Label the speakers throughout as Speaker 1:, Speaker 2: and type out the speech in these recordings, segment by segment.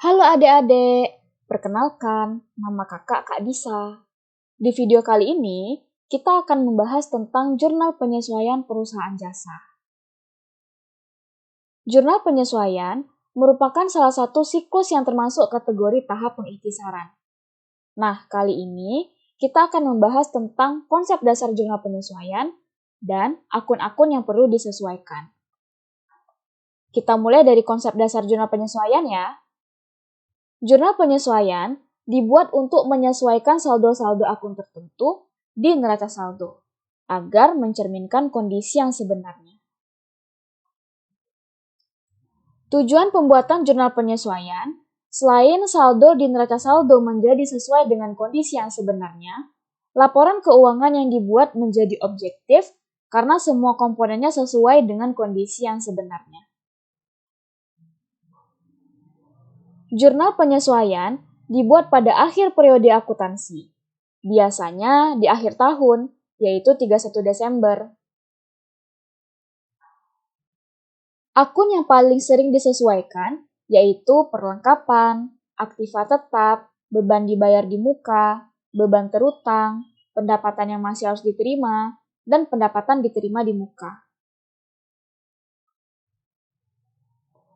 Speaker 1: Halo adik-adik, perkenalkan, nama kakak Kak Disa. Di video kali ini, kita akan membahas tentang jurnal penyesuaian perusahaan jasa. Jurnal penyesuaian merupakan salah satu siklus yang termasuk kategori tahap pengikhtisaran. Nah, kali ini kita akan membahas tentang konsep dasar jurnal penyesuaian dan akun-akun yang perlu disesuaikan. Kita mulai dari konsep dasar jurnal penyesuaian ya. Jurnal penyesuaian dibuat untuk menyesuaikan saldo-saldo akun tertentu di neraca saldo, agar mencerminkan kondisi yang sebenarnya. Tujuan pembuatan jurnal penyesuaian, selain saldo di neraca saldo menjadi sesuai dengan kondisi yang sebenarnya, laporan keuangan yang dibuat menjadi objektif karena semua komponennya sesuai dengan kondisi yang sebenarnya. Jurnal penyesuaian dibuat pada akhir periode akuntansi, biasanya di akhir tahun, yaitu 31 Desember. Akun yang paling sering disesuaikan yaitu perlengkapan, aktiva tetap, beban dibayar di muka, beban terutang, pendapatan yang masih harus diterima, dan pendapatan diterima di muka.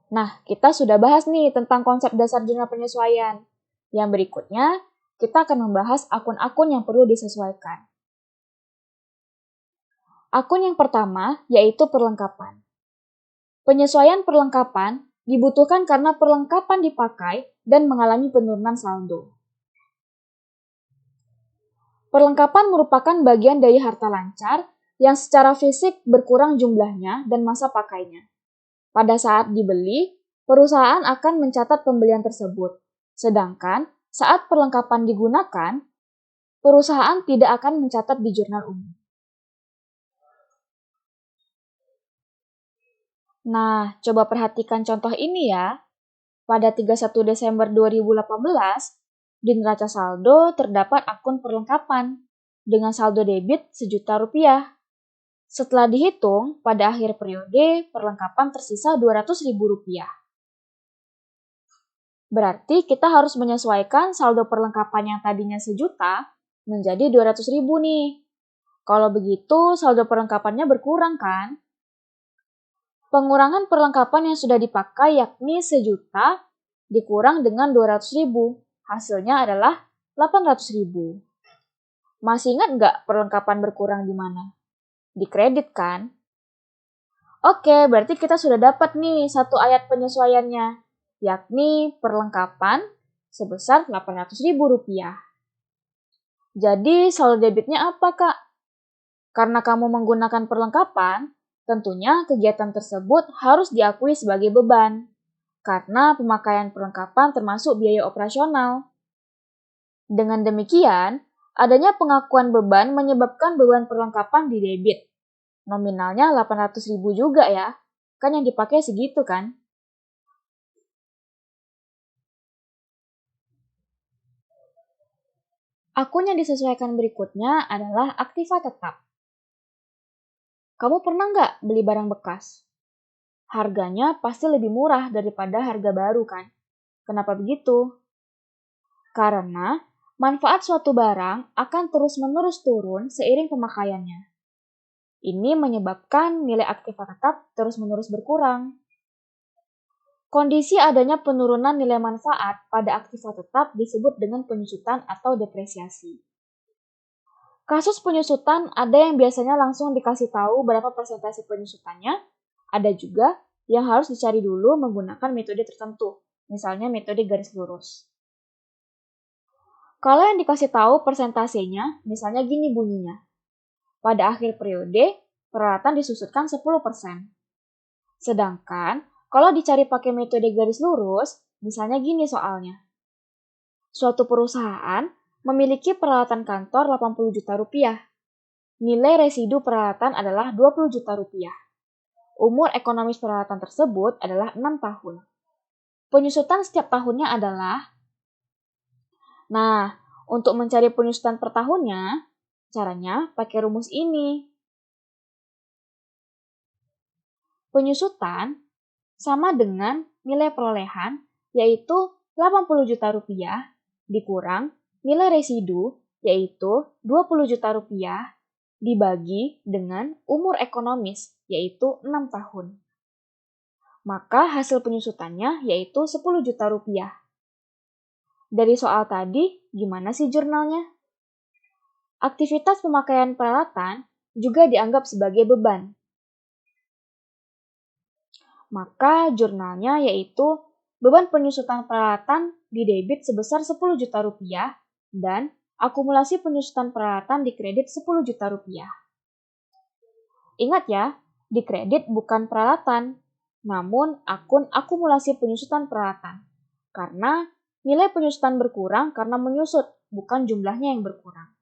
Speaker 1: Nah, kita sudah bahas nih tentang konsep dasar jurnal penyesuaian. Yang berikutnya, kita akan membahas akun-akun yang perlu disesuaikan. Akun yang pertama yaitu perlengkapan. Penyesuaian perlengkapan dibutuhkan karena perlengkapan dipakai dan mengalami penurunan saldo. Perlengkapan merupakan bagian dari harta lancar yang secara fisik berkurang jumlahnya dan masa pakainya. Pada saat dibeli, perusahaan akan mencatat pembelian tersebut. Sedangkan saat perlengkapan digunakan, perusahaan tidak akan mencatat di jurnal umum. Nah, coba perhatikan contoh ini ya. Pada 31 Desember 2018, di neraca saldo terdapat akun perlengkapan dengan saldo debit Rp1.000.000. Setelah dihitung, pada akhir periode, perlengkapan tersisa Rp200.000. Berarti kita harus menyesuaikan saldo perlengkapan yang tadinya Rp1.000.000 menjadi Rp200.000 nih. Kalau begitu, saldo perlengkapannya berkurang kan? Pengurangan perlengkapan yang sudah dipakai yakni Rp1.000.000 dikurang dengan Rp200.000. Hasilnya adalah Rp800.000. Masih ingat nggak perlengkapan berkurang di mana? Di kredit kan? Oke, berarti kita sudah dapat nih satu ayat penyesuaiannya, yakni perlengkapan sebesar Rp800.000. Jadi saldo debitnya apa, Kak? Karena kamu menggunakan perlengkapan, tentunya kegiatan tersebut harus diakui sebagai beban, karena pemakaian perlengkapan termasuk biaya operasional. Dengan demikian, adanya pengakuan beban menyebabkan beban perlengkapan di debit. Nominalnya Rp800.000 juga ya, kan yang dipakai segitu kan? Akun yang disesuaikan berikutnya adalah aktiva tetap. Kamu pernah nggak beli barang bekas? Harganya pasti lebih murah daripada harga baru kan? Kenapa begitu? Karena manfaat suatu barang akan terus-menerus turun seiring pemakaiannya. Ini menyebabkan nilai aktiva tetap terus-menerus berkurang. Kondisi adanya penurunan nilai manfaat pada aktiva tetap disebut dengan penyusutan atau depresiasi. Kasus penyusutan ada yang biasanya langsung dikasih tahu berapa persentase penyusutannya, ada juga yang harus dicari dulu menggunakan metode tertentu, misalnya metode garis lurus. Kalau yang dikasih tahu persentasenya, misalnya gini bunyinya. Pada akhir periode, peralatan disusutkan 10%. Sedangkan, kalau dicari pakai metode garis lurus, misalnya gini soalnya. Suatu perusahaan memiliki peralatan kantor Rp80 juta. Nilai residu peralatan adalah Rp20 juta. Umur ekonomis peralatan tersebut adalah 6 tahun. Penyusutan setiap tahunnya adalah. Nah, untuk mencari penyusutan per tahunnya, caranya pakai rumus ini. Penyusutan sama dengan nilai perolehan, yaitu 80 juta rupiah dikurang nilai residu yaitu 20 juta rupiah dibagi dengan umur ekonomis yaitu 6 tahun. Maka hasil penyusutannya yaitu 10 juta rupiah. Dari soal tadi, gimana sih jurnalnya? Aktivitas pemakaian peralatan juga dianggap sebagai beban. Maka jurnalnya yaitu beban penyusutan peralatan di debit sebesar 10 juta rupiah dan akumulasi penyusutan peralatan di kredit 10 juta rupiah. Ingat ya, di kredit bukan peralatan, namun akun akumulasi penyusutan peralatan. Karena nilai penyusutan berkurang karena menyusut, bukan jumlahnya yang berkurang.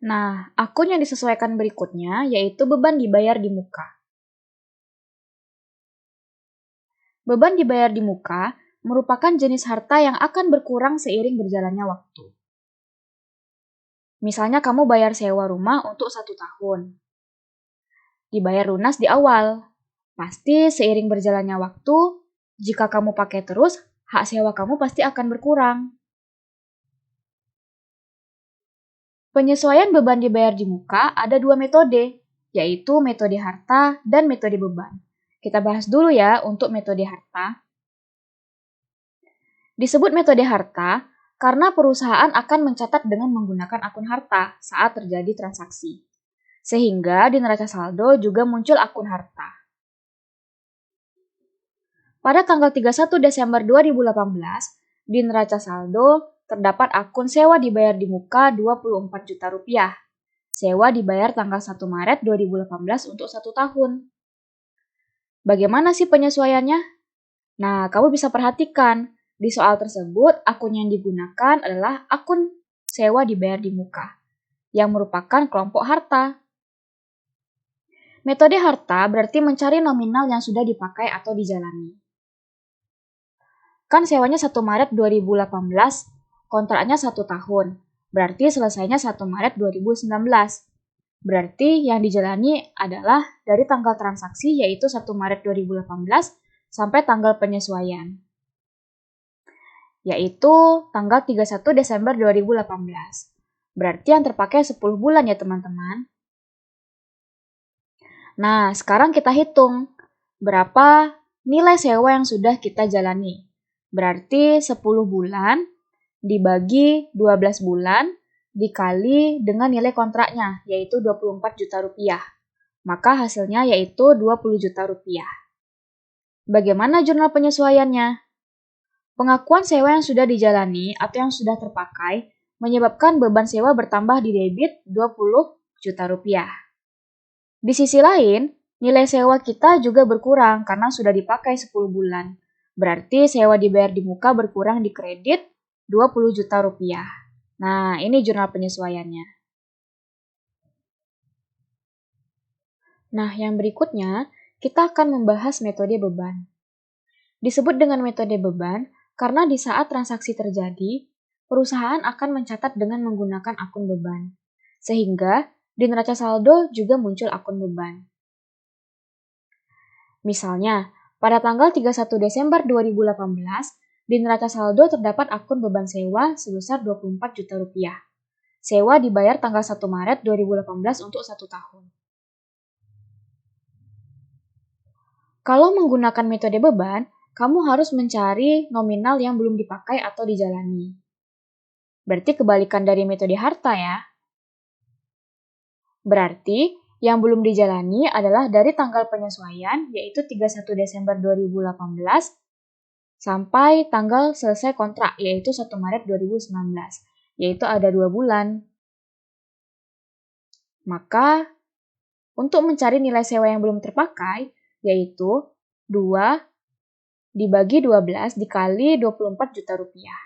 Speaker 1: Nah, akun yang disesuaikan berikutnya yaitu beban dibayar di muka. Beban dibayar di muka merupakan jenis harta yang akan berkurang seiring berjalannya waktu. Misalnya kamu bayar sewa rumah untuk 1 tahun. Dibayar lunas di awal. Pasti seiring berjalannya waktu, jika kamu pakai terus, hak sewa kamu pasti akan berkurang. Penyesuaian beban dibayar di muka ada 2 metode, yaitu metode harta dan metode beban. Kita bahas dulu ya untuk metode harta. Disebut metode harta karena perusahaan akan mencatat dengan menggunakan akun harta saat terjadi transaksi. Sehingga di neraca saldo juga muncul akun harta. Pada tanggal 31 Desember 2018, di neraca saldo terdapat akun sewa dibayar di muka 24 juta rupiah. Sewa dibayar tanggal 1 Maret 2018 untuk 1 tahun. Bagaimana sih penyesuaiannya? Nah, kamu bisa perhatikan, di soal tersebut akun yang digunakan adalah akun sewa dibayar di muka, yang merupakan kelompok harta. Metode harta berarti mencari nominal yang sudah dipakai atau dijalani. Kan sewanya 1 Maret 2018, kontraknya 1 tahun. Berarti selesainya 1 Maret 2019. Berarti yang dijalani adalah dari tanggal transaksi yaitu 1 Maret 2018 sampai tanggal penyesuaian. Yaitu tanggal 31 Desember 2018. Berarti yang terpakai 10 bulan ya teman-teman. Nah, sekarang kita hitung berapa nilai sewa yang sudah kita jalani. Berarti 10 bulan dibagi 12 bulan dikali dengan nilai kontraknya, yaitu 24 juta rupiah. Maka hasilnya yaitu 20 juta rupiah. Bagaimana jurnal penyesuaiannya? Pengakuan sewa yang sudah dijalani atau yang sudah terpakai menyebabkan beban sewa bertambah di debit 20 juta rupiah. Di sisi lain, nilai sewa kita juga berkurang karena sudah dipakai 10 bulan. Berarti sewa dibayar di muka berkurang di kredit 20 juta rupiah. Nah, ini jurnal penyesuaiannya. Nah, yang berikutnya, kita akan membahas metode beban. Disebut dengan metode beban karena di saat transaksi terjadi, perusahaan akan mencatat dengan menggunakan akun beban. Sehingga di neraca saldo juga muncul akun beban. Misalnya, pada tanggal 31 Desember 2018, di neraca saldo terdapat akun beban sewa sebesar 24 juta rupiah. Sewa dibayar tanggal 1 Maret 2018 untuk 1 tahun. Kalau menggunakan metode beban, kamu harus mencari nominal yang belum dipakai atau dijalani. Berarti kebalikan dari metode harta ya. Berarti, yang belum dijalani adalah dari tanggal penyesuaian, yaitu 31 Desember 2018, sampai tanggal selesai kontrak, yaitu 1 Maret 2019, yaitu ada 2 bulan. Maka, untuk mencari nilai sewa yang belum terpakai, yaitu 2 dibagi 12 dikali 24 juta rupiah.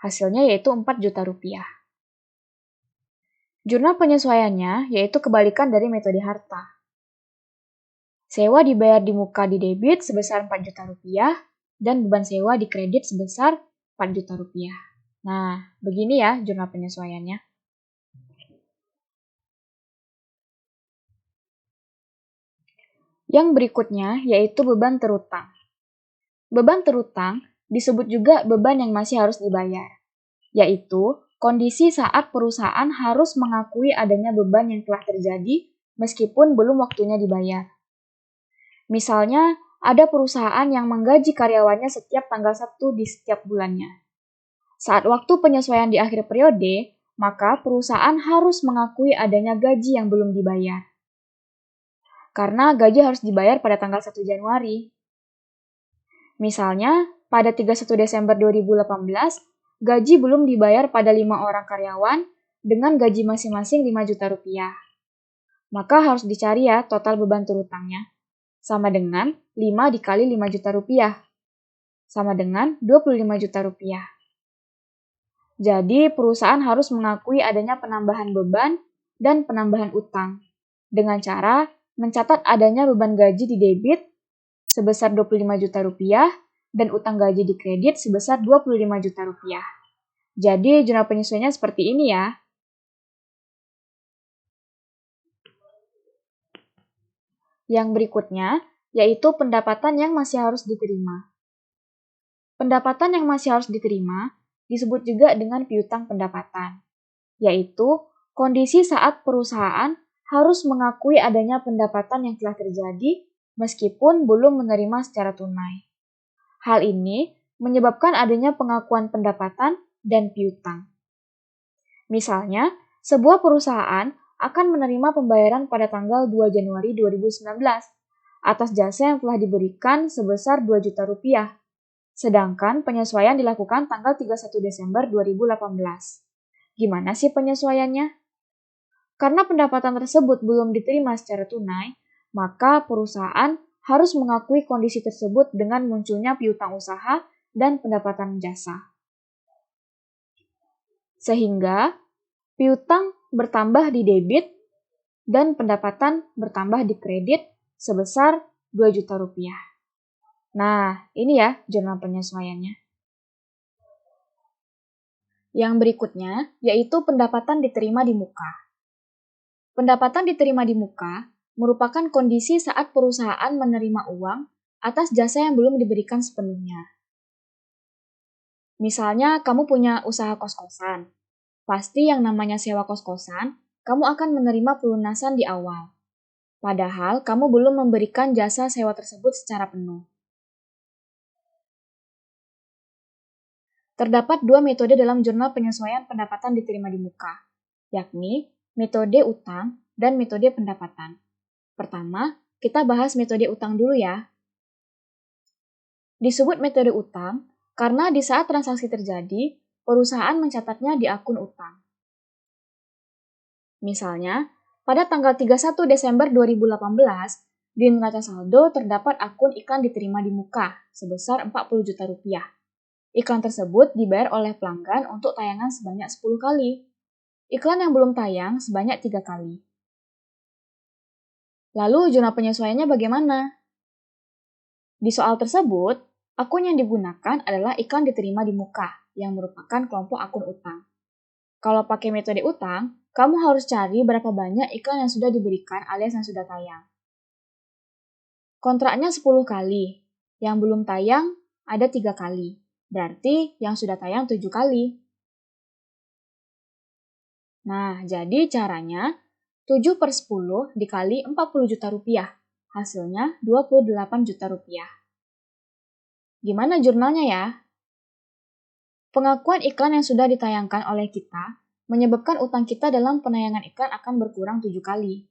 Speaker 1: Hasilnya yaitu 4 juta rupiah. Jurnal penyesuaiannya yaitu kebalikan dari metode harta. Sewa dibayar di muka di debit sebesar 4 juta rupiah dan beban sewa di kredit sebesar 4 juta rupiah. Nah, begini ya jurnal penyesuaiannya. Yang berikutnya yaitu beban terutang. Beban terutang disebut juga beban yang masih harus dibayar, yaitu kondisi saat perusahaan harus mengakui adanya beban yang telah terjadi meskipun belum waktunya dibayar. Misalnya, ada perusahaan yang menggaji karyawannya setiap tanggal 1 di setiap bulannya. Saat waktu penyesuaian di akhir periode, maka perusahaan harus mengakui adanya gaji yang belum dibayar. Karena gaji harus dibayar pada tanggal 1 Januari. Misalnya, pada 31 Desember 2018, gaji belum dibayar pada 5 orang karyawan dengan gaji masing-masing 5 juta rupiah. Maka harus dicari ya total beban terutangnya. Sama dengan 5 dikali 5 juta rupiah. Sama dengan 25 juta rupiah. Jadi, perusahaan harus mengakui adanya penambahan beban dan penambahan utang dengan cara mencatat adanya beban gaji di debit sebesar 25 juta rupiah dan utang gaji di kredit sebesar 25 juta rupiah. Jadi, jurnal penyesuaiannya seperti ini ya. Yang berikutnya, yaitu pendapatan yang masih harus diterima. Pendapatan yang masih harus diterima disebut juga dengan piutang pendapatan, yaitu kondisi saat perusahaan harus mengakui adanya pendapatan yang telah terjadi meskipun belum menerima secara tunai. Hal ini menyebabkan adanya pengakuan pendapatan dan piutang. Misalnya, sebuah perusahaan akan menerima pembayaran pada tanggal 2 Januari 2019 atas jasa yang telah diberikan sebesar 2 juta rupiah, sedangkan penyesuaian dilakukan tanggal 31 Desember 2018. Gimana sih penyesuaiannya? Karena pendapatan tersebut belum diterima secara tunai, maka perusahaan harus mengakui kondisi tersebut dengan munculnya piutang usaha dan pendapatan jasa. Sehingga piutang bertambah di debit dan pendapatan bertambah di kredit sebesar 2 juta rupiah. Nah, ini ya jurnal penyesuaiannya. Yang berikutnya yaitu pendapatan diterima di muka. Pendapatan diterima di muka merupakan kondisi saat perusahaan menerima uang atas jasa yang belum diberikan sepenuhnya. Misalnya, kamu punya usaha kos-kosan. Pasti yang namanya sewa kos-kosan, kamu akan menerima pelunasan di awal. Padahal, kamu belum memberikan jasa sewa tersebut secara penuh. Terdapat dua metode dalam jurnal penyesuaian pendapatan diterima di muka, yakni metode utang dan metode pendapatan. Pertama, kita bahas metode utang dulu ya. Disebut metode utang karena di saat transaksi terjadi, perusahaan mencatatnya di akun utang. Misalnya, pada tanggal 31 Desember 2018, di neraca saldo terdapat akun iklan diterima di muka sebesar 40 juta rupiah. Iklan tersebut dibayar oleh pelanggan untuk tayangan sebanyak 10 kali. Iklan yang belum tayang sebanyak 3 kali. Lalu jurnal penyesuaiannya bagaimana? Di soal tersebut, akun yang digunakan adalah iklan diterima di muka, yang merupakan kelompok akun utang. Kalau pakai metode utang, kamu harus cari berapa banyak iklan yang sudah diberikan alias yang sudah tayang. Kontraknya 10 kali, yang belum tayang ada 3 kali, berarti yang sudah tayang 7 kali. Nah, jadi caranya 7/10 dikali 40 juta rupiah, hasilnya 28 juta rupiah. Gimana jurnalnya ya? Pengakuan iklan yang sudah ditayangkan oleh kita menyebabkan utang kita dalam penayangan iklan akan berkurang 7 kali.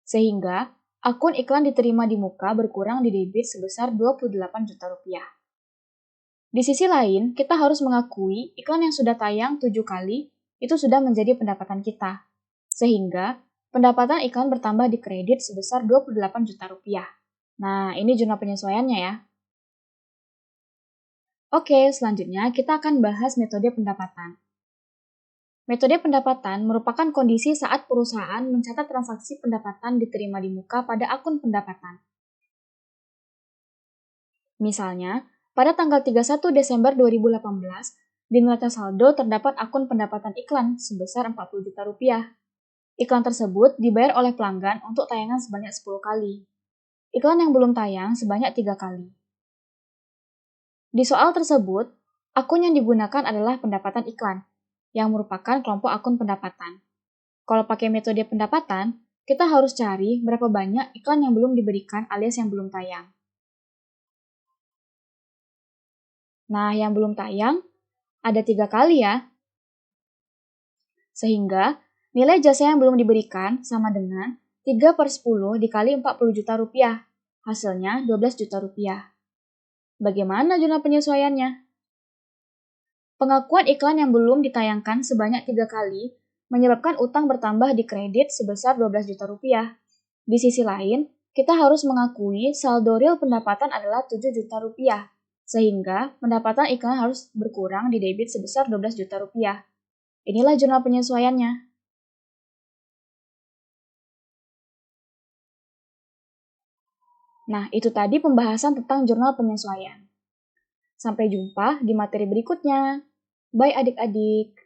Speaker 1: Sehingga, akun iklan diterima di muka berkurang di debit sebesar 28 juta rupiah. Di sisi lain, kita harus mengakui iklan yang sudah tayang 7 kali itu sudah menjadi pendapatan kita. Sehingga, pendapatan iklan bertambah di kredit sebesar 28 juta rupiah. Nah, ini jurnal penyesuaiannya ya. Oke, selanjutnya kita akan bahas metode pendapatan. Metode pendapatan merupakan kondisi saat perusahaan mencatat transaksi pendapatan diterima di muka pada akun pendapatan. Misalnya, pada tanggal 31 Desember 2018, di neraca saldo terdapat akun pendapatan iklan sebesar 40 juta rupiah. Iklan tersebut dibayar oleh pelanggan untuk tayangan sebanyak 10 kali. iklan yang belum tayang sebanyak 3 kali. Di soal tersebut, akun yang digunakan adalah pendapatan iklan, yang merupakan kelompok akun pendapatan. Kalau pakai metode pendapatan, kita harus cari berapa banyak iklan yang belum diberikan alias yang belum tayang. Nah, yang belum tayang ada 3 kali ya. Sehingga nilai jasa yang belum diberikan sama dengan 3/10 dikali 40 juta rupiah. Hasilnya 12 juta rupiah. Bagaimana jurnal penyesuaiannya? Pengakuan iklan yang belum ditayangkan sebanyak 3 kali menyebabkan utang bertambah di kredit sebesar 12 juta rupiah. Di sisi lain, kita harus mengakui saldo real pendapatan adalah 7 juta rupiah, sehingga pendapatan iklan harus berkurang di debit sebesar 12 juta rupiah. Inilah jurnal penyesuaiannya. Nah, itu tadi pembahasan tentang jurnal penyesuaian. Sampai jumpa di materi berikutnya. Bye adik-adik.